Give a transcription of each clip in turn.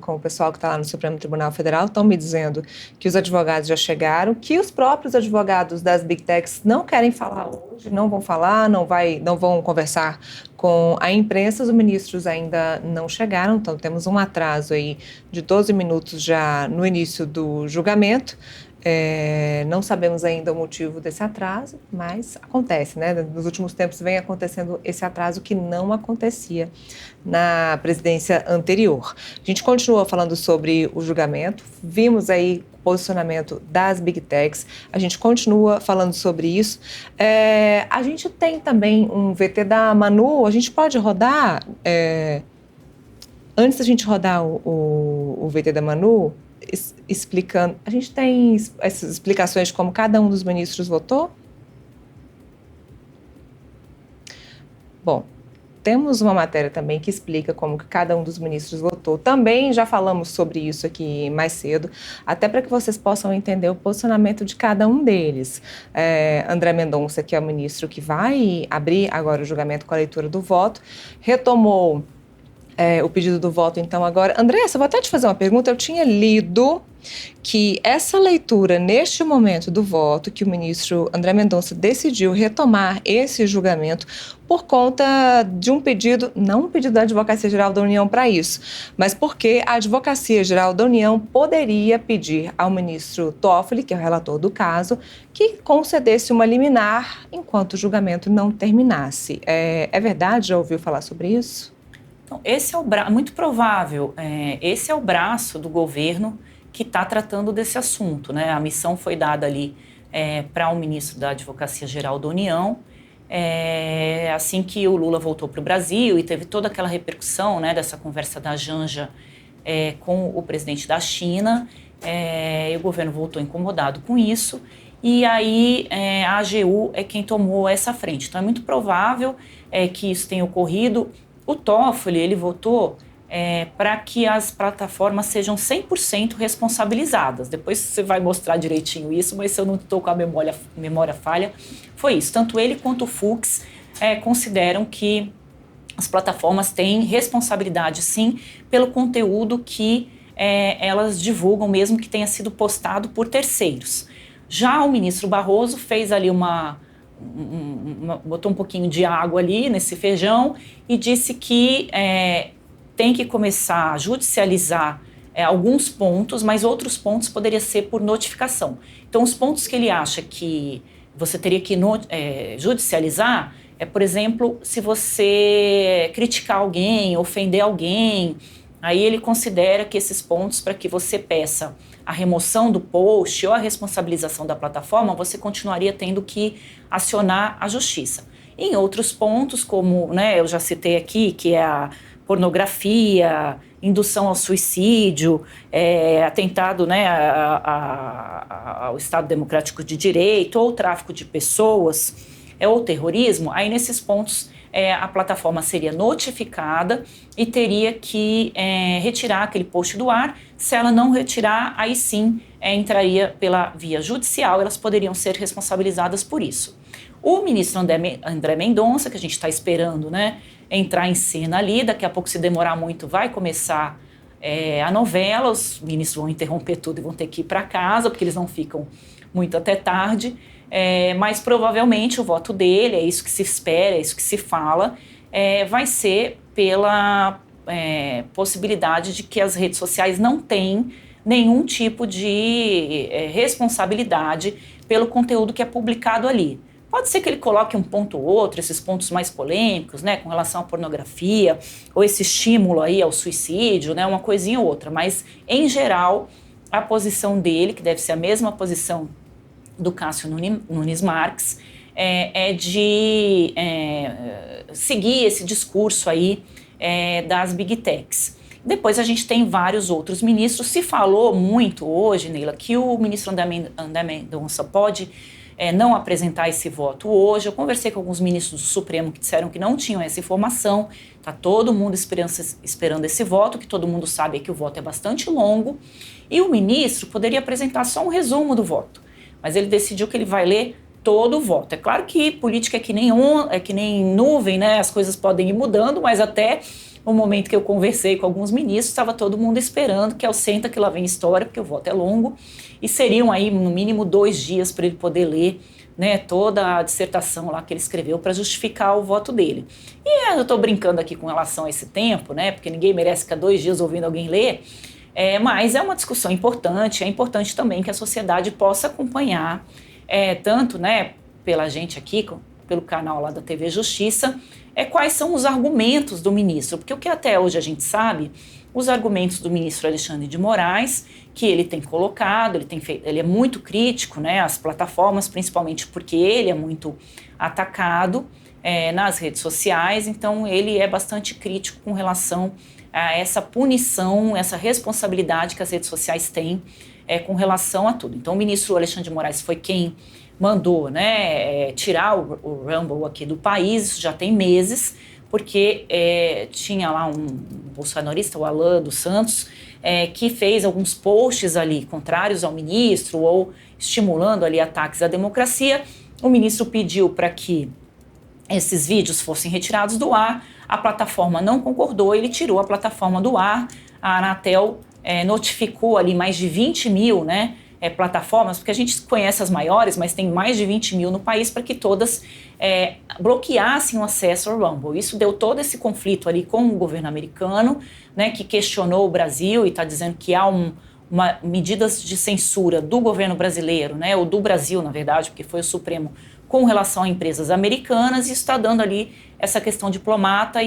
com o pessoal que está lá no Supremo Tribunal Federal, estão me dizendo que os advogados já chegaram, que os próprios advogados das Big Techs não querem falar hoje, não vão falar, não vão conversar com a imprensa. Os ministros ainda não chegaram, então temos um atraso aí de 12 minutos já no início do julgamento. Não sabemos ainda o motivo desse atraso, mas acontece, né? Nos últimos tempos vem acontecendo esse atraso que não acontecia na presidência anterior. A gente continua falando sobre o julgamento, vimos aí o posicionamento das Big Techs, a gente continua falando sobre isso. A gente tem também um VT da Manu, a gente pode rodar? Antes da gente rodar o VT da Manu, explicando, a gente tem essas explicações de como cada um dos ministros votou? Bom, temos uma matéria também que explica como que cada um dos ministros votou. Também já falamos sobre isso aqui mais cedo, até para que vocês possam entender o posicionamento de cada um deles. André Mendonça, que é o ministro que vai abrir agora o julgamento com a leitura do voto, retomou o pedido do voto, então, agora. Andressa, vou até te fazer uma pergunta. Eu tinha lido que essa leitura, neste momento do voto, que o ministro André Mendonça decidiu retomar esse julgamento por conta de um pedido, não um pedido da Advocacia Geral da União para isso, mas porque a Advocacia Geral da União poderia pedir ao ministro Toffoli, que é o relator do caso, que concedesse uma liminar enquanto o julgamento não terminasse. É verdade? Já ouviu falar sobre isso? Então, esse é muito provável, esse é o braço do governo que está tratando desse assunto, né? A missão foi dada ali para o ministro da Advocacia Geral da União, assim que o Lula voltou para o Brasil e teve toda aquela repercussão, né, dessa conversa da Janja com o presidente da China, e o governo voltou incomodado com isso, e aí a AGU é quem tomou essa frente. Então é muito provável que isso tenha ocorrido. O Toffoli, ele votou para que as plataformas sejam 100% responsabilizadas. Depois você vai mostrar direitinho isso, mas se eu não estou com a memória falha, foi isso. Tanto ele quanto o Fux consideram que as plataformas têm responsabilidade, sim, pelo conteúdo que elas divulgam, mesmo que tenha sido postado por terceiros. Já o ministro Barroso fez ali botou um pouquinho de água ali nesse feijão e disse que tem que começar a judicializar alguns pontos, mas outros pontos poderia ser por notificação. Então, os pontos que ele acha que você teria que judicializar por exemplo, se você criticar alguém, ofender alguém, aí ele considera que esses pontos, para que você peça a remoção do post ou a responsabilização da plataforma, você continuaria tendo que acionar a justiça. Em outros pontos, como eu já citei aqui, que é a pornografia, indução ao suicídio, atentado ao Estado Democrático de Direito, ou tráfico de pessoas, ou terrorismo, aí nesses pontos a plataforma seria notificada e teria que retirar aquele post do ar. Se ela não retirar, aí sim entraria pela via judicial, elas poderiam ser responsabilizadas por isso. O ministro André Mendonça, que a gente está esperando entrar em cena ali, daqui a pouco, se demorar muito, vai começar a novela, os ministros vão interromper tudo e vão ter que ir para casa, porque eles não ficam muito até tarde, mas provavelmente o voto dele, é isso que se espera, é isso que se fala, vai ser pela possibilidade de que as redes sociais não têm nenhum tipo de responsabilidade pelo conteúdo que é publicado ali. Pode ser que ele coloque um ponto ou outro, esses pontos mais polêmicos, com relação à pornografia, ou esse estímulo aí ao suicídio, uma coisinha ou outra. Mas, em geral, a posição dele, que deve ser a mesma posição do Cássio Nunes Marques, é de seguir esse discurso aí das Big Techs. Depois a gente tem vários outros ministros. Se falou muito hoje, Neila, que o ministro André Mendonça pode não apresentar esse voto hoje. Eu conversei com alguns ministros do Supremo que disseram que não tinham essa informação. Está todo mundo esperando esse voto, que todo mundo sabe que o voto é bastante longo. E o ministro poderia apresentar só um resumo do voto, mas ele decidiu que ele vai ler todo o voto. É claro que política é que nem nuvem, as coisas podem ir mudando, mas até o momento que eu conversei com alguns ministros, estava todo mundo esperando que senta que lá vem história, porque o voto é longo, e seriam aí no mínimo 2 dias para ele poder ler, né, toda a dissertação lá que ele escreveu para justificar o voto dele. E eu estou brincando aqui com relação a esse tempo, né, porque ninguém merece ficar 2 dias ouvindo alguém ler, mas é uma discussão importante, é importante também que a sociedade possa acompanhar, tanto, né, pela gente aqui, pelo canal lá da TV Justiça, quais são os argumentos do ministro, porque o que até hoje a gente sabe, os argumentos do ministro Alexandre de Moraes, que ele tem colocado, ele é muito crítico, né, às plataformas, principalmente porque ele é muito atacado nas redes sociais, então ele é bastante crítico com relação a essa punição, essa responsabilidade que as redes sociais têm com relação a tudo. Então o ministro Alexandre de Moraes foi quem mandou, né, tirar o Rumble aqui do país, isso já tem meses, porque tinha lá um bolsonarista, o Alan dos Santos, que fez alguns posts ali contrários ao ministro ou estimulando ali ataques à democracia. O ministro pediu para que esses vídeos fossem retirados do ar, a plataforma não concordou, ele tirou a plataforma do ar, a Anatel notificou ali mais de 20 mil, né, plataformas, porque a gente conhece as maiores, mas tem mais de 20 mil no país, para que todas bloqueassem o acesso ao Rumble. Isso deu todo esse conflito ali com o governo americano, né, que questionou o Brasil e está dizendo que há medidas de censura do governo brasileiro, né, ou do Brasil, na verdade, porque foi o Supremo, com relação a empresas americanas, e isso está dando ali essa questão diplomática,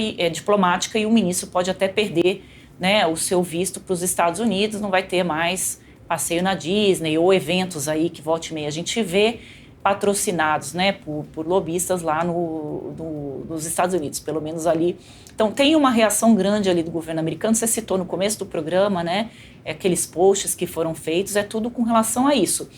e o ministro pode até perder, né, o seu visto para os Estados Unidos, não vai ter mais passeio na Disney ou eventos aí que volta e meia a gente vê patrocinados, né, por lobistas lá nos Estados Unidos, pelo menos ali. Então tem uma reação grande ali do governo americano, você citou no começo do programa, né, aqueles posts que foram feitos, tudo com relação a isso.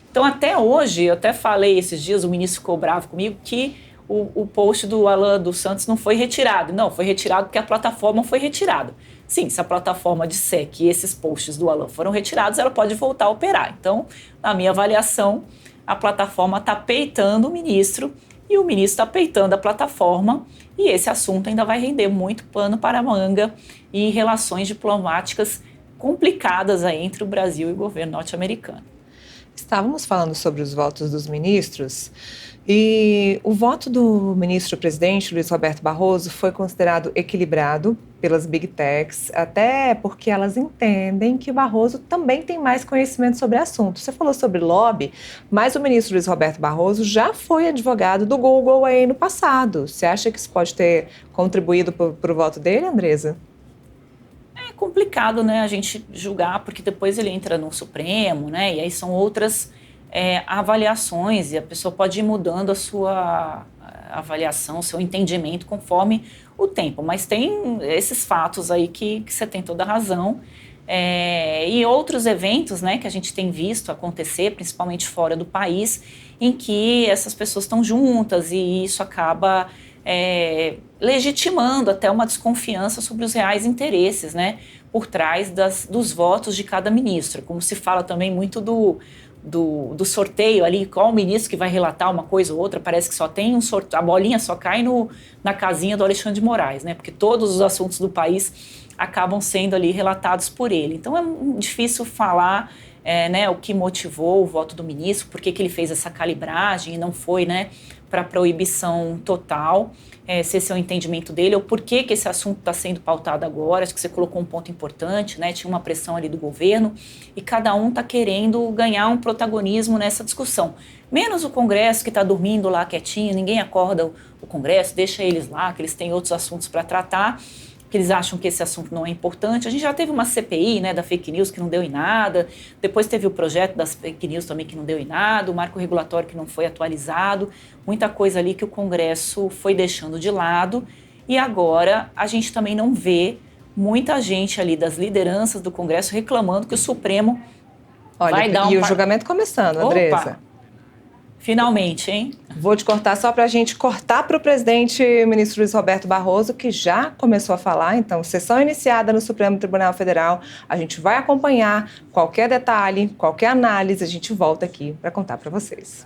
Então até hoje, eu até falei esses dias, o ministro ficou bravo comigo, que o post do Alan dos Santos não foi retirado. Não, foi retirado porque a plataforma foi retirada. Sim, se a plataforma disser que esses posts do Alan foram retirados, ela pode voltar a operar. Então, na minha avaliação, a plataforma está peitando o ministro e o ministro está peitando a plataforma, e esse assunto ainda vai render muito pano para a manga e relações diplomáticas complicadas aí entre o Brasil e o governo norte-americano. Estávamos falando sobre os votos dos ministros e o voto do ministro-presidente Luiz Roberto Barroso foi considerado equilibrado pelas Big Techs, até porque elas entendem que o Barroso também tem mais conhecimento sobre o assunto. Você falou sobre lobby, mas o ministro Luiz Roberto Barroso já foi advogado do Google aí no passado. Você acha que isso pode ter contribuído para o voto dele, Andresa? É complicado, né, a gente julgar, porque depois ele entra no Supremo, né, e aí são outras avaliações, e a pessoa pode ir mudando a sua avaliação, o seu entendimento conforme o tempo. Mas tem esses fatos aí que você tem toda a razão. E outros eventos, né, que a gente tem visto acontecer, principalmente fora do país, em que essas pessoas estão juntas e isso acaba legitimando até uma desconfiança sobre os reais interesses, né, por trás dos votos de cada ministro. Como se fala também muito do sorteio ali, qual ministro que vai relatar uma coisa ou outra, parece que só tem um sorteio, a bolinha só cai na casinha do Alexandre de Moraes, né, porque todos os assuntos do país acabam sendo ali relatados por ele. Então é difícil falar né, o que motivou o voto do ministro, por que ele fez essa calibragem e não foi, né, para proibição total, se esse é o entendimento dele, ou por que esse assunto está sendo pautado agora. Acho que você colocou um ponto importante, né, tinha uma pressão ali do governo e cada um está querendo ganhar um protagonismo nessa discussão. Menos o Congresso, que está dormindo lá quietinho, ninguém acorda o Congresso, deixa eles lá, que eles têm outros assuntos para tratar, que eles acham que esse assunto não é importante. A gente já teve uma CPI, né, da fake news que não deu em nada, depois teve o projeto das fake news também que não deu em nada, o marco regulatório que não foi atualizado, muita coisa ali que o Congresso foi deixando de lado, e agora a gente também não vê muita gente ali das lideranças do Congresso reclamando que o Supremo vai dar E o julgamento começando, Andresa. Opa! Finalmente, hein? Vou te cortar só para a gente cortar para o presidente, ministro Luiz Roberto Barroso, que já começou a falar. Então, sessão iniciada no Supremo Tribunal Federal. A gente vai acompanhar qualquer detalhe, qualquer análise, a gente volta aqui para contar para vocês.